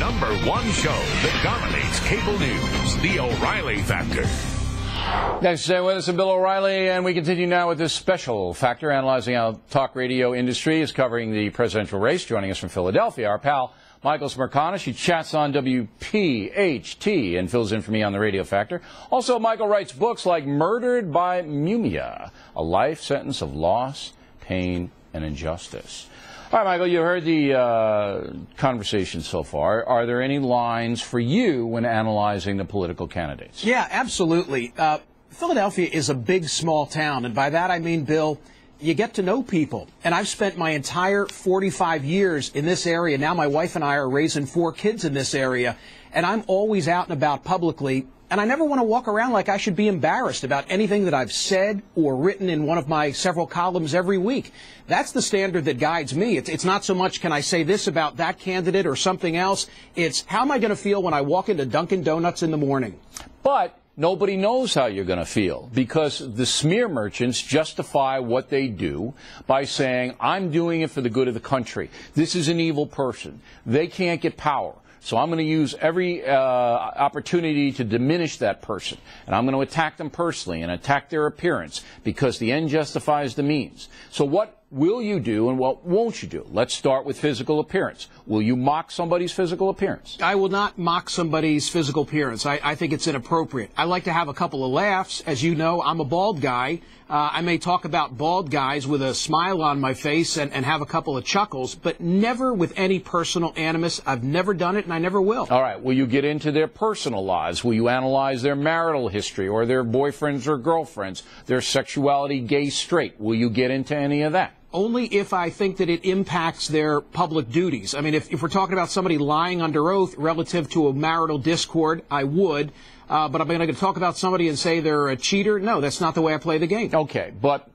#1 show that dominates cable news, The O'Reilly Factor. Thanks for staying with us, I'm Bill O'Reilly, and we continue now with this special factor analyzing how talk radio industry is covering the presidential race. Joining us from Philadelphia, our pal Michael Smerconish. He chats on WPHT and fills in for me on the Radio Factor. Also, Michael writes books like Murdered by Mumia, a life sentence of loss, pain, and injustice. All right, Michael, you heard the conversation so far. Are there any lines for you when analyzing the political candidates? Yeah, absolutely. Philadelphia is a big, small town, and by that I mean, Bill, you get to know people. And I've spent my entire 45 years in this area. Now my wife and I are raising 4 kids in this area, and I'm always out and about publicly. And I never want to walk around like I should be embarrassed about anything that I've said or written in one of my several columns every week. That's the standard that guides me. It's not so much can I say this about that candidate or something else. It's how am I going to feel when I walk into Dunkin' Donuts in the morning? But nobody knows how you're going to feel because the smear merchants justify what they do by saying, I'm doing it for the good of the country. This is an evil person. They can't get power. So I'm going to use every opportunity to diminish that person. And I'm going to attack them personally and attack their appearance because the end justifies the means. So what will you do and what won't you do? Let's start with physical appearance. Will you mock somebody's physical appearance? I will not mock somebody's physical appearance. I think it's inappropriate. I like to have a couple of laughs. As you know, I'm a bald guy. I may talk about bald guys with a smile on my face and have a couple of chuckles, but never with any personal animus. I've never done it, and I never will. All right. Will you get into their personal lives? Will you analyze their marital history or their boyfriends or girlfriends, their sexuality, gay, straight? Will you get into any of that? Only if I think that it impacts their public duties. I mean, if we're talking about somebody lying under oath relative to a marital discord, I would. But I'm going to talk about somebody and say they're a cheater? No, that's not the way I play the game. Okay, but